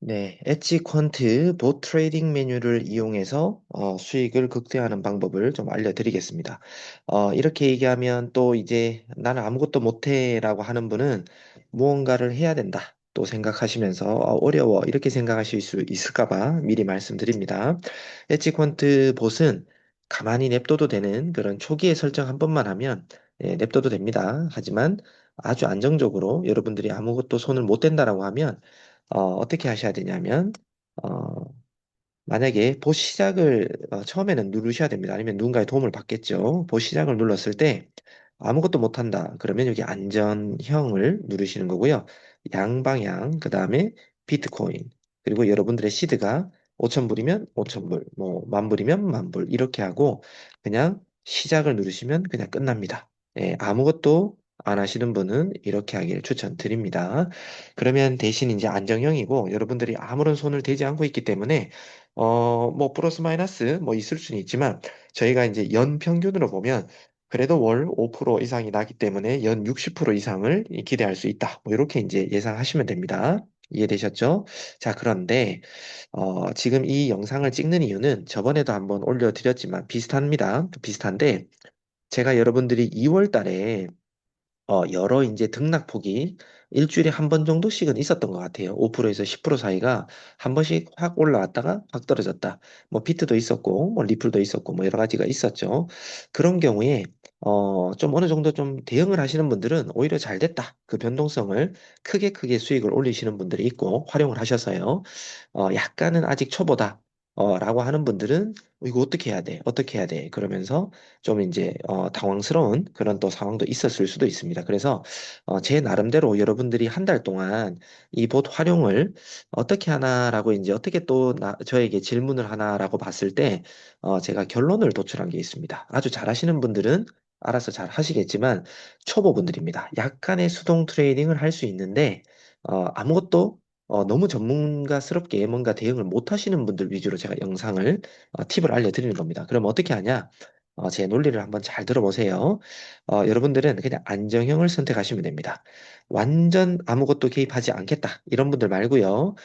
네, 엣지 퀀트 봇 트레이딩 메뉴를 이용해서 수익을 극대화하는 방법을 좀 알려드리겠습니다. 이렇게 얘기하면 또 이제 나는 아무것도 못해라고 하는 분은 무언가를 해야 된다 또 생각하시면서 어려워 이렇게 생각하실 수 있을까 봐 미리 말씀드립니다. 엣지 퀀트 봇은 가만히 냅둬도 되는 그런 초기의 설정 한 번만 하면 냅둬도 됩니다. 하지만 아주 안정적으로 여러분들이 아무것도 손을 못 댄다라고 하면 어떻게 하셔야 되냐면, 어, 만약에 보 시작을 처음에는 누르셔야 됩니다. 아니면 누군가의 도움을 받겠죠. 보 시작을 눌렀을 때 아무것도 못한다. 그러면 여기 안전형을 누르시는 거고요. 양방향, 그 다음에 비트코인, 그리고 여러분들의 시드가 5,000불이면 5,000불, 뭐, 10,000불이면 10,000불, 이렇게 하고 그냥 시작을 누르시면 그냥 끝납니다. 예, 아무것도 안 하시는 분은 이렇게 하기를 추천드립니다. 그러면 대신 이제 안정형이고 여러분들이 아무런 손을 대지 않고 있기 때문에 뭐 플러스 마이너스 뭐 있을 수는 있지만 저희가 이제 연 평균으로 보면 그래도 월 5% 이상이 나기 때문에 연 60% 이상을 기대할 수 있다. 뭐 이렇게 이제 예상하시면 됩니다. 이해되셨죠? 자, 그런데 지금 이 영상을 찍는 이유는 저번에도 한번 올려드렸지만 비슷합니다. 비슷한데 제가 여러분들이 2월 달에 여러 이제 등락폭이 일주일에 한 번 정도씩은 있었던 것 같아요. 5%에서 10% 사이가 한 번씩 확 올라왔다가 확 떨어졌다. 뭐 비트도 있었고, 뭐 리플도 있었고, 뭐 여러 가지가 있었죠. 그런 경우에 좀 어느 정도 좀 대응을 하시는 분들은 오히려 잘 됐다. 그 변동성을 크게 수익을 올리시는 분들이 있고 활용을 하셔서요. 약간은 아직 초보다. 라고 하는 분들은 이거 어떻게 해야 돼? 어떻게 해야 돼? 그러면서 좀 이제 당황스러운 그런 또 상황도 있었을 수도 있습니다. 그래서 제 나름대로 여러분들이 한 달 동안 이 봇 활용을 어떻게 하나라고 이제 어떻게 또 저에게 질문을 하나라고 봤을 때 제가 결론을 도출한 게 있습니다. 아주 잘하시는 분들은 알아서 잘 하시겠지만 초보분들입니다. 약간의 수동 트레이딩을 할 수 있는데 아무것도 너무 전문가스럽게 뭔가 대응을 못 하시는 분들 위주로 제가 영상을 팁을 알려드리는 겁니다. 그럼 어떻게 하냐? 제 논리를 한번 잘 들어보세요. 여러분들은 그냥 안정형을 선택하시면 됩니다. 완전 아무것도 개입하지 않겠다. 이런 분들 말고요.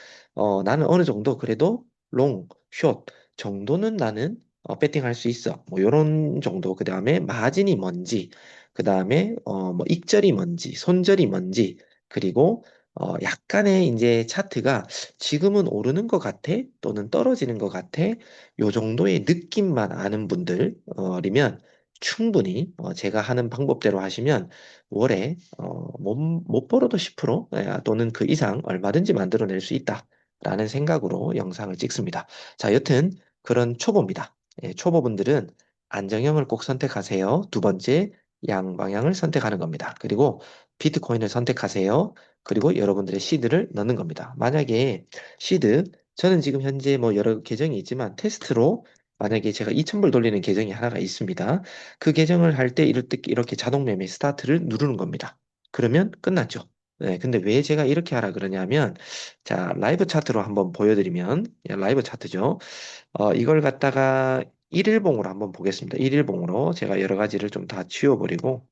나는 어느 정도 그래도 롱, 숏 정도는 나는 배팅할 수 있어. 뭐 이런 정도. 그 다음에 마진이 뭔지, 그 다음에 뭐 익절이 뭔지, 손절이 뭔지, 그리고 약간의 이제 차트가 지금은 오르는 것 같아? 또는 떨어지는 것 같아? 요 정도의 느낌만 아는 분들이면 충분히 제가 하는 방법대로 하시면 월에 못 벌어도 10% 또는 그 이상 얼마든지 만들어낼 수 있다라는 생각으로 영상을 찍습니다. 자, 여튼 그런 초보입니다. 예, 초보분들은 안정형을 꼭 선택하세요. 두 번째, 양방향을 선택하는 겁니다. 그리고 비트코인을 선택하세요. 그리고 여러분들의 시드를 넣는 겁니다. 만약에 시드, 저는 지금 현재 뭐 여러 계정이 있지만 테스트로 만약에 제가 2,000불 돌리는 계정이 하나가 있습니다. 그 계정을 할 때 이렇게 자동 매매 스타트를 누르는 겁니다. 그러면 끝났죠. 네, 근데 왜 제가 이렇게 하라 그러냐면, 자, 라이브 차트로 한번 보여드리면, 라이브 차트죠. 이걸 갖다가 일일봉으로 한번 보겠습니다. 일일봉으로 제가 여러 가지를 좀 다 지워버리고,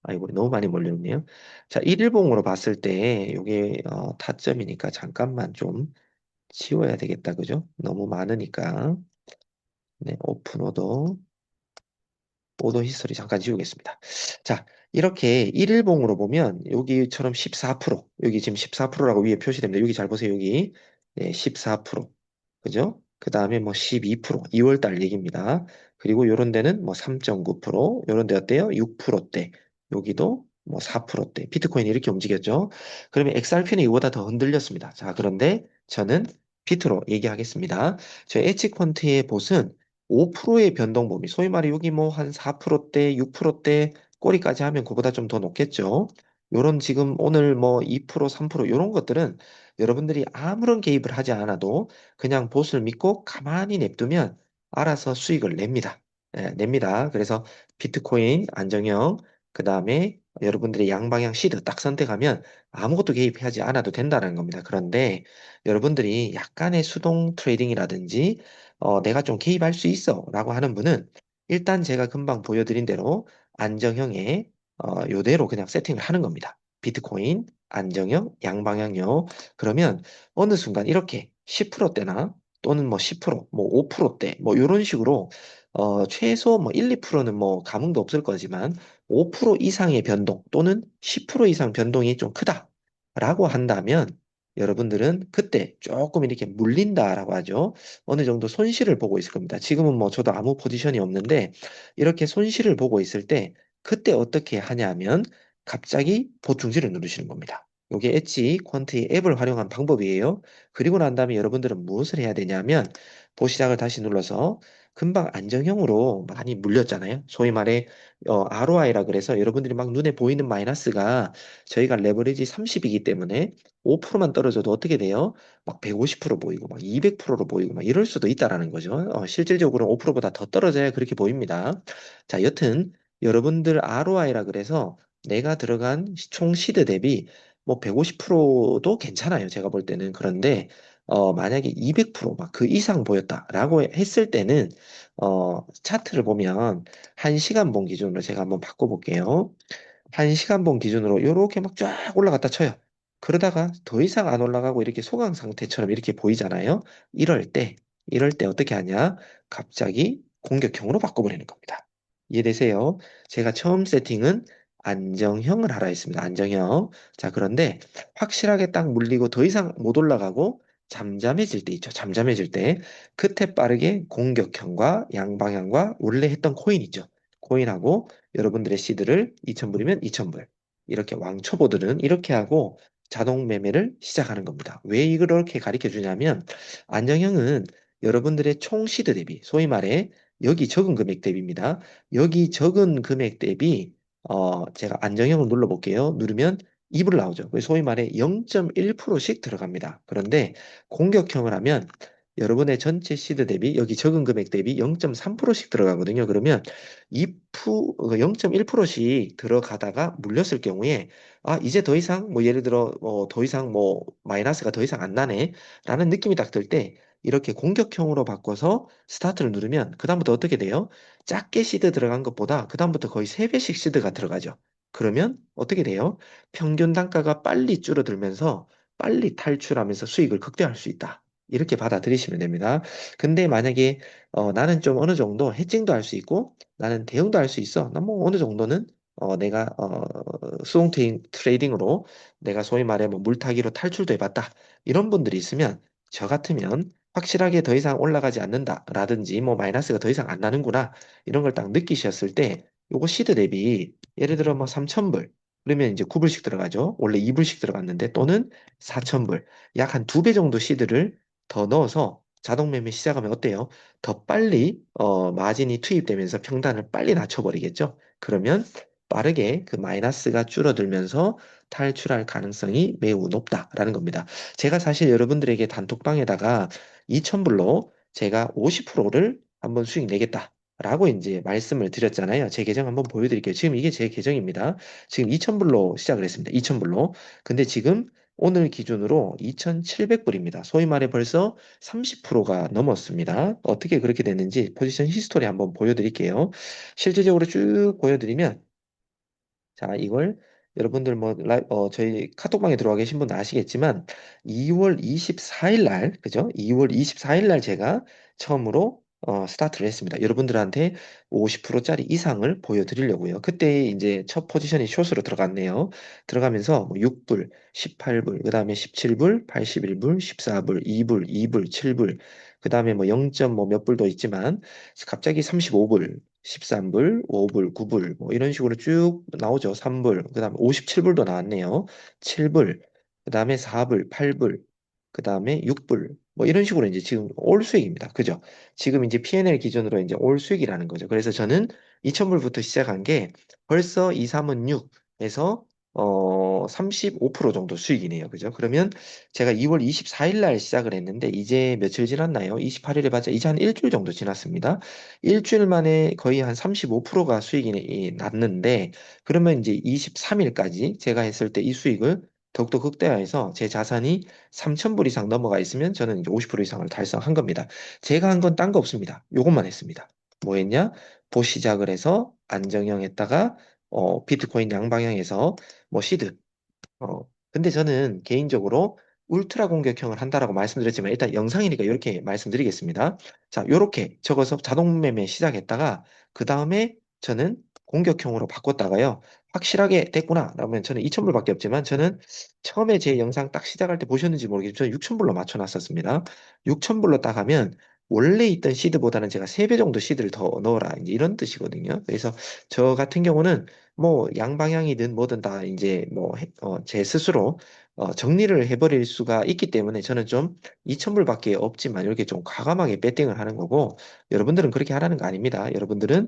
아이고, 너무 많이 몰렸네요. 자, 일일봉으로 봤을 때, 이게 타점이니까 잠깐만 좀 지워야 되겠다, 그죠? 너무 많으니까. 네, 오픈 오더 히스토리 잠깐 지우겠습니다. 자, 이렇게 일일봉으로 보면 여기처럼 14%, 여기 지금 14%라고 위에 표시됩니다. 여기 잘 보세요, 여기. 네, 14%. 그죠? 그 다음에 뭐 12%, 2월 달 얘기입니다. 그리고 요런 데는 뭐 3.9%, 요런 데 어때요? 6%대. 여기도 뭐 4%대. 비트코인이 이렇게 움직였죠. 그러면 XRP는 이거보다 더 흔들렸습니다. 자, 그런데 저는 비트로 얘기하겠습니다. 저희 엣지퀀트의 봇은 5%의 변동 범위, 소위 말해 여기 뭐 한 4%대, 6%대 꼬리까지 하면 그보다 좀 더 높겠죠. 요런 지금 오늘 뭐 2%, 3% 요런 것들은 여러분들이 아무런 개입을 하지 않아도 그냥 봇을 믿고 가만히 냅두면 알아서 수익을 냅니다. 냅니다. 그래서 비트코인 안정형, 그 다음에 여러분들이 양방향 시드 딱 선택하면 아무것도 개입하지 않아도 된다는 겁니다. 그런데 여러분들이 약간의 수동 트레이딩이라든지 내가 좀 개입할 수 있어 라고 하는 분은 일단 제가 금방 보여드린 대로 안정형의 요대로 그냥 세팅을 하는 겁니다. 비트코인, 안정형, 양방향요. 그러면 어느 순간 이렇게 10%대나 또는 뭐 10%, 뭐 5%대 뭐 이런 식으로 최소 뭐 1, 2%는 뭐 감흥도 없을 거지만 5% 이상의 변동 또는 10% 이상 변동이 좀 크다라고 한다면 여러분들은 그때 조금 이렇게 물린다라고 하죠. 어느 정도 손실을 보고 있을 겁니다. 지금은 뭐 저도 아무 포지션이 없는데 이렇게 손실을 보고 있을 때 그때 어떻게 하냐면 갑자기 보충지를 누르시는 겁니다. 이게 엣지 퀀트의 앱을 활용한 방법이에요. 그리고 난 다음에 여러분들은 무엇을 해야 되냐면 보시작을 다시 눌러서 금방 안정형으로 많이 물렸잖아요. 소위 말해 ROI라 그래서 여러분들이 막 눈에 보이는 마이너스가 저희가 레버리지 30이기 때문에 5%만 떨어져도 어떻게 돼요? 막 150% 보이고 막 200%로 보이고 막 이럴 수도 있다라는 거죠. 실질적으로 5%보다 더 떨어져야 그렇게 보입니다. 자, 여튼 여러분들 ROI라 그래서 내가 들어간 총 시드 대비 뭐 150%도 괜찮아요. 제가 볼 때는. 그런데 만약에 200%막 그 이상 보였다라고 했을 때는 차트를 보면 1시간 본 기준으로 제가 한번 바꿔볼게요. 1시간 본 기준으로 이렇게 막 쫙 올라갔다 쳐요. 그러다가 더 이상 안 올라가고 이렇게 소강 상태처럼 이렇게 보이잖아요. 이럴 때, 이럴 때 어떻게 하냐? 갑자기 공격형으로 바꿔버리는 겁니다. 이해되세요? 제가 처음 세팅은 안정형을 하라 했습니다. 안정형. 자, 그런데 확실하게 딱 물리고 더 이상 못 올라가고 잠잠해질 때 있죠. 잠잠해질 때. 그때 빠르게 공격형과 양방향과 원래 했던 코인 있죠. 코인하고 여러분들의 시드를 2,000불이면 2,000불. 이렇게 왕초보들은 이렇게 하고 자동 매매를 시작하는 겁니다. 왜 이렇게 가르쳐 주냐면 안정형은 여러분들의 총 시드 대비, 소위 말해 여기 적은 금액 대비입니다. 여기 적은 금액 대비 제가 안정형을 눌러볼게요. 누르면 2불 나오죠. 소위 말해 0.1%씩 들어갑니다. 그런데 공격형을 하면 여러분의 전체 시드 대비 여기 적은 금액 대비 0.3%씩 들어가거든요. 그러면 2%, 0.1%씩 들어가다가 물렸을 경우에 이제 더 이상 뭐 예를 들어 더 이상 뭐 마이너스가 더 이상 안 나네 라는 느낌이 딱 들 때 이렇게 공격형으로 바꿔서 스타트를 누르면 그다음부터 어떻게 돼요? 작게 시드 들어간 것보다 그다음부터 거의 3배씩 시드가 들어가죠. 그러면 어떻게 돼요? 평균 단가가 빨리 줄어들면서 빨리 탈출하면서 수익을 극대화할 수 있다. 이렇게 받아들이시면 됩니다. 근데 만약에 나는 좀 어느 정도 해칭도 할 수 있고 나는 대응도 할 수 있어. 나 뭐 어느 정도는 내가 수동 트레이딩으로 내가 소위 말해 뭐 물타기로 탈출도 해봤다. 이런 분들이 있으면 저 같으면 확실하게 더 이상 올라가지 않는다라든지 뭐 마이너스가 더 이상 안 나는구나 이런 걸 딱 느끼셨을 때 요거 시드 대비 예를 들어 뭐 3,000불 그러면 이제 9불씩 들어가죠. 원래 2불씩 들어갔는데 또는 4,000불 약 한 2배 정도 시드를 더 넣어서 자동 매매 시작하면 어때요? 더 빨리 마진이 투입되면서 평단을 빨리 낮춰버리겠죠. 그러면 빠르게 그 마이너스가 줄어들면서 탈출할 가능성이 매우 높다라는 겁니다. 제가 사실 여러분들에게 단톡방에다가 2,000불로 제가 50%를 한번 수익 내겠다라고 이제 말씀을 드렸잖아요. 제 계정 한번 보여드릴게요. 지금 이게 제 계정입니다. 지금 2,000불로 시작을 했습니다. 2,000불로. 근데 지금 오늘 기준으로 2,700불입니다. 소위 말해 벌써 30%가 넘었습니다. 어떻게 그렇게 됐는지 포지션 히스토리 한번 보여드릴게요. 실질적으로 쭉 보여드리면 자, 이걸 여러분들 뭐 저희 카톡방에 들어와 계신 분들 아시겠지만 2월 24일 날, 그죠? 2월 24일 날 제가 처음으로 스타트를 했습니다. 여러분들한테 50%짜리 이상을 보여드리려고요. 그때 이제 첫 포지션이 숏으로 들어갔네요. 들어가면서 뭐 6불, 18불, 그 다음에 17불, 81불, 14불, 2불, 2불, 7불, 그 다음에 뭐 0. 뭐몇 불도 있지만 갑자기 35불, 13불, 5불, 9불 뭐 이런 식으로 쭉 나오죠. 3불, 그다음에 57불도 나왔네요. 7불, 그다음에 4불, 8불, 그다음에 6불 뭐 이런 식으로 이제 지금 올 수익입니다. 그죠? 지금 이제 P&L 기준으로 이제 올 수익이라는 거죠. 그래서 저는 2,000불부터 시작한 게 벌써 2, 3은 6에서 35% 정도 수익이네요. 그죠? 그러면 제가 2월 24일 날 시작을 했는데 이제 며칠 지났나요? 28일에 봤자 이제 한 일주일 정도 지났습니다. 일주일 만에 거의 한 35%가 수익이 났는데 그러면 이제 23일까지 제가 했을 때 이 수익을 더욱더 극대화해서 제 자산이 3,000불 이상 넘어가 있으면 저는 이제 50% 이상을 달성한 겁니다. 제가 한 건 딴 거 없습니다. 요것만 했습니다. 뭐 했냐? 시작을 해서 안정형 했다가 비트코인 양방향에서 뭐 시드 근데 저는 개인적으로 울트라 공격형을 한다라고 말씀드렸지만 일단 영상이니까 이렇게 말씀드리겠습니다. 자, 이렇게 적어서 자동 매매 시작했다가 그 다음에 저는 공격형으로 바꿨다가요. 확실하게 됐구나. 라면 저는 2,000불밖에 없지만 저는 처음에 제 영상 딱 시작할 때 보셨는지 모르겠지만 저는 6,000불로 맞춰놨었습니다. 6,000불로 딱 하면 원래 있던 시드보다는 제가 3배 정도 시드를 더 넣어라. 이제 이런 뜻이거든요. 그래서 저 같은 경우는 뭐 양방향이든 뭐든 다 이제 뭐 제 스스로 정리를 해버릴 수가 있기 때문에 저는 좀 2,000불밖에 없지만 이렇게 좀 과감하게 배팅을 하는 거고 여러분들은 그렇게 하라는 거 아닙니다. 여러분들은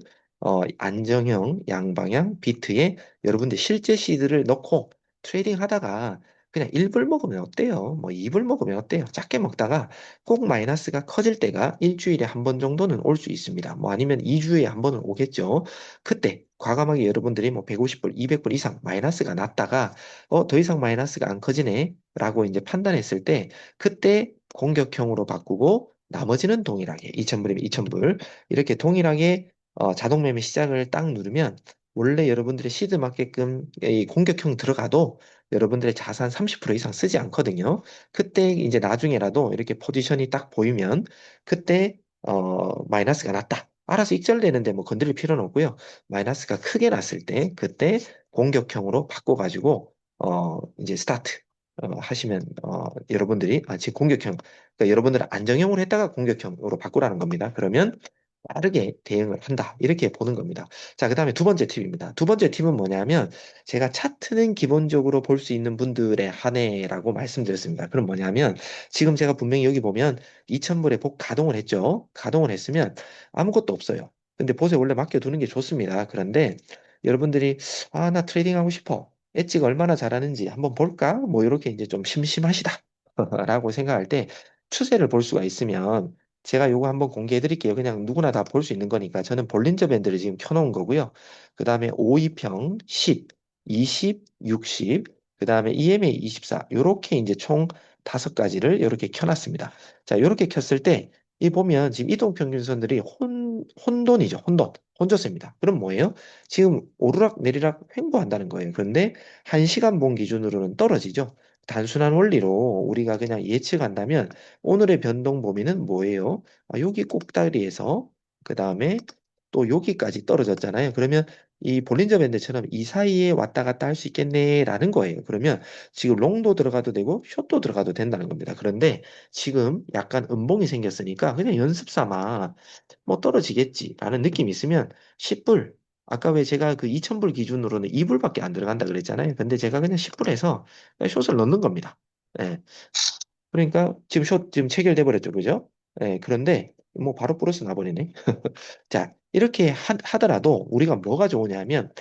안정형 양방향 비트에 여러분들 실제 시드를 넣고 트레이딩 하다가 그냥 1불 먹으면 어때요? 뭐 2불 먹으면 어때요? 작게 먹다가 꼭 마이너스가 커질 때가 일주일에 한 번 정도는 올 수 있습니다. 뭐 아니면 2주에 한 번은 오겠죠. 그때 과감하게 여러분들이 뭐 150불, 200불 이상 마이너스가 났다가 더 이상 마이너스가 안 커지네 라고 이제 판단했을 때 그때 공격형으로 바꾸고 나머지는 동일하게 2,000불이면 2,000불 이렇게 동일하게 자동 매매 시작을 딱 누르면 원래 여러분들의 시드 맞게끔 이 공격형 들어가도 여러분들의 자산 30% 이상 쓰지 않거든요. 그때 이제 나중에라도 이렇게 포지션이 딱 보이면 그때 마이너스가 났다. 알아서 익절되는데 뭐 건드릴 필요는 없고요. 마이너스가 크게 났을 때 그때 공격형으로 바꿔가지고 이제 스타트 하시면 여러분들이 지금 공격형 그러니까 여러분들은 안정형으로 했다가 공격형으로 바꾸라는 겁니다. 그러면 빠르게 대응을 한다. 이렇게 보는 겁니다. 자, 그 다음에 두 번째 팁입니다. 두 번째 팁은 뭐냐면 제가 차트는 기본적으로 볼 수 있는 분들의 한해라고 말씀드렸습니다. 그럼 뭐냐면 지금 제가 분명히 여기 보면 2,000불에 복 가동을 했죠. 가동을 했으면 아무것도 없어요. 근데 보세 원래 맡겨두는 게 좋습니다. 그런데 여러분들이 나 트레이딩 하고 싶어. 엣지가 얼마나 잘하는지 한번 볼까? 뭐 이렇게 이제 좀 심심하시다. 라고 생각할 때 추세를 볼 수가 있으면 제가 요거 한번 공개해 드릴게요. 그냥 누구나 다 볼 수 있는 거니까 저는 볼린저 밴드를 지금 켜놓은 거고요. 그 다음에 5위평 10, 20, 60, 그 다음에 EMA 24 요렇게 이제 총 5가지를 이렇게 켜놨습니다. 자, 요렇게 켰을 때 이 보면 지금 이동평균선들이 혼돈이죠. 혼조세입니다. 그럼 뭐예요? 지금 오르락 내리락 횡보한다는 거예요. 그런데 1시간 봉 기준으로는 떨어지죠. 단순한 원리로 우리가 그냥 예측한다면 오늘의 변동 범위는 뭐예요? 여기 꼭다리에서 그 다음에 또 여기까지 떨어졌잖아요. 그러면 이 볼린저 밴드처럼 이 사이에 왔다 갔다 할 수 있겠네라는 거예요. 그러면 지금 롱도 들어가도 되고 숏도 들어가도 된다는 겁니다. 그런데 지금 약간 음봉이 생겼으니까 그냥 연습 삼아 뭐 떨어지겠지라는 느낌이 있으면 10불 아까 왜 제가 그 2,000불 기준으로는 2불밖에 안 들어간다 그랬잖아요. 근데 제가 그냥 10불에서 숏을 넣는 겁니다. 예. 그러니까 지금 숏 지금 체결돼 버렸죠. 그죠? 예. 그런데 뭐 바로 플러스 나버리네. 자, 이렇게 하더라도 우리가 뭐가 좋으냐면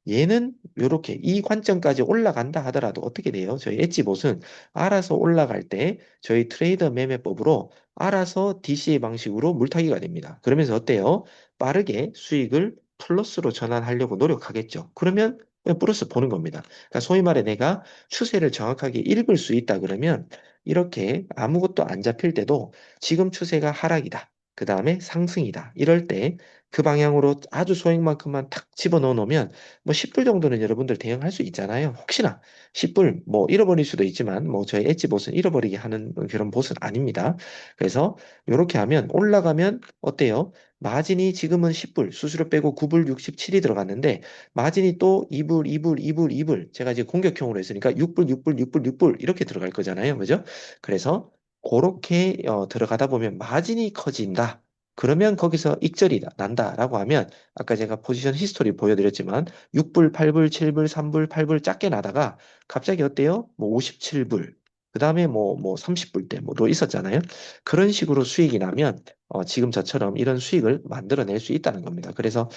얘는 이렇게 이 관점까지 올라간다 하더라도 어떻게 돼요? 저희 엣지봇은 알아서 올라갈 때 저희 트레이더 매매법으로 알아서 DCA 방식으로 물타기가 됩니다. 그러면서 어때요? 빠르게 수익을 플러스로 전환하려고 노력하겠죠. 그러면 그냥 플러스 보는 겁니다. 그러니까 소위 말해 내가 추세를 정확하게 읽을 수 있다 그러면 이렇게 아무것도 안 잡힐 때도 지금 추세가 하락이다. 그 다음에 상승이다. 이럴 때 그 방향으로 아주 소액만큼만 탁 집어넣어 놓으면 뭐 10불 정도는 여러분들 대응할 수 있잖아요. 혹시나 10불 뭐 잃어버릴 수도 있지만 뭐 저희 엣지봇은 잃어버리게 하는 그런 봇은 아닙니다. 그래서 이렇게 하면 올라가면 어때요? 마진이 지금은 10불, 수수료 빼고 9불 67이 들어갔는데 마진이 또 2불, 2불, 2불, 2불 제가 이제 공격형으로 했으니까 6불, 6불, 6불, 6불 이렇게 들어갈 거잖아요. 그죠? 그래서 그렇게 들어가다 보면 마진이 커진다. 그러면 거기서 익절이 난다라고 하면 아까 제가 포지션 히스토리 보여드렸지만 6불, 8불, 7불, 3불, 8불 작게 나다가 갑자기 어때요? 뭐 57불, 그 다음에 뭐 30불대 뭐도 있었잖아요. 그런 식으로 수익이 나면 지금 저처럼 이런 수익을 만들어낼 수 있다는 겁니다. 그래서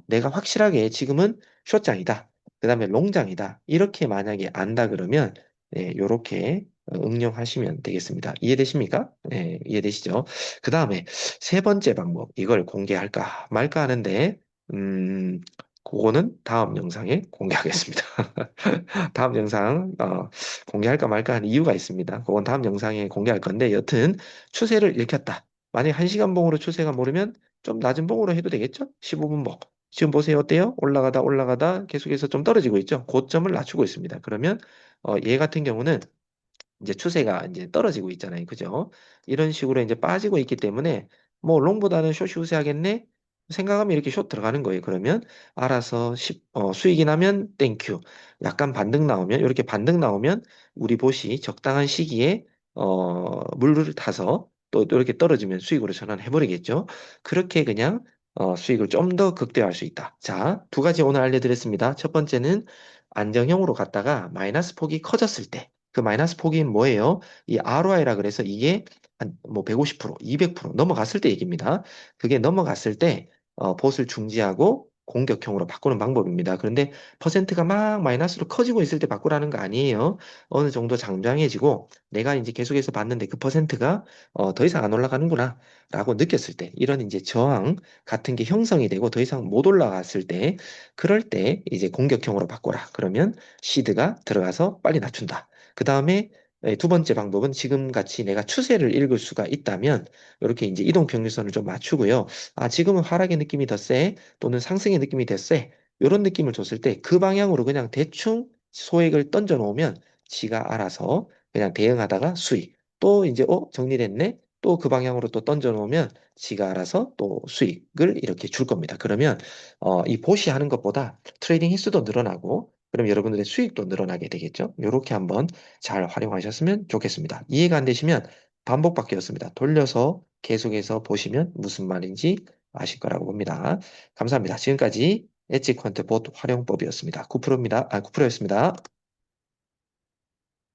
내가 확실하게 지금은 숏장이다. 그 다음에 롱장이다. 이렇게 만약에 안다 그러면 이렇게 응용하시면 되겠습니다. 이해되십니까? 네, 이해되시죠? 그 다음에 세 번째 방법, 이걸 공개할까 말까 하는데, 그거는 다음 영상에 공개하겠습니다. 다음 영상, 공개할까 말까 하는 이유가 있습니다. 그건 다음 영상에 공개할 건데, 여튼 추세를 읽혔다. 만약 1시간 봉으로 추세가 모르면 좀 낮은 봉으로 해도 되겠죠? 15분 봉. 지금 보세요. 어때요? 올라가다 올라가다 계속해서 좀 떨어지고 있죠. 고점을 낮추고 있습니다. 그러면 얘 같은 경우는 이제 추세가 이제 떨어지고 있잖아요. 그죠? 이런 식으로 이제 빠지고 있기 때문에 뭐 롱보다는 숏이 우세하겠네? 생각하면 이렇게 숏 들어가는 거예요. 그러면 알아서 수익이 나면 땡큐. 약간 반등 나오면 이렇게 반등 나오면 우리 봇이 적당한 시기에 물을 타서 또 이렇게 떨어지면 수익으로 전환해 버리겠죠. 그렇게 그냥 수익을 좀 더 극대화할 수 있다. 자, 두 가지 오늘 알려드렸습니다. 첫 번째는 안정형으로 갔다가 마이너스 폭이 커졌을 때 그 마이너스 폭이 뭐예요? 이 ROI라 그래서 이게 한 뭐 150%, 200% 넘어갔을 때 얘기입니다. 그게 넘어갔을 때 봇을 중지하고 공격형으로 바꾸는 방법입니다. 그런데 퍼센트가 막 마이너스로 커지고 있을 때 바꾸라는 거 아니에요. 어느 정도 장장해지고 내가 이제 계속해서 봤는데 그 퍼센트가 더 이상 안 올라가는구나 라고 느꼈을 때 이런 이제 저항 같은 게 형성이 되고 더 이상 못 올라갔을 때 그럴 때 이제 공격형으로 바꿔라. 그러면 시드가 들어가서 빨리 낮춘다. 그 다음에 두 번째 방법은 지금 같이 내가 추세를 읽을 수가 있다면 이렇게 이제 이동 평균선을 좀 맞추고요. 아, 지금은 하락의 느낌이 더 세, 또는 상승의 느낌이 더 세. 이런 느낌을 줬을 때 그 방향으로 그냥 대충 소액을 던져 놓으면 지가 알아서 그냥 대응하다가 수익. 또 이제 정리됐네. 또 그 방향으로 또 던져 놓으면 지가 알아서 또 수익을 이렇게 줄 겁니다. 그러면 이 보시 하는 것보다 트레이딩 횟수도 늘어나고 그럼 여러분들의 수익도 늘어나게 되겠죠. 이렇게 한번 잘 활용하셨으면 좋겠습니다. 이해가 안 되시면 반복받기였습니다. 돌려서 계속해서 보시면 무슨 말인지 아실 거라고 봅니다. 감사합니다. 지금까지 엣지 퀀트 봇 활용법이었습니다. 9%입니다. 9%였습니다.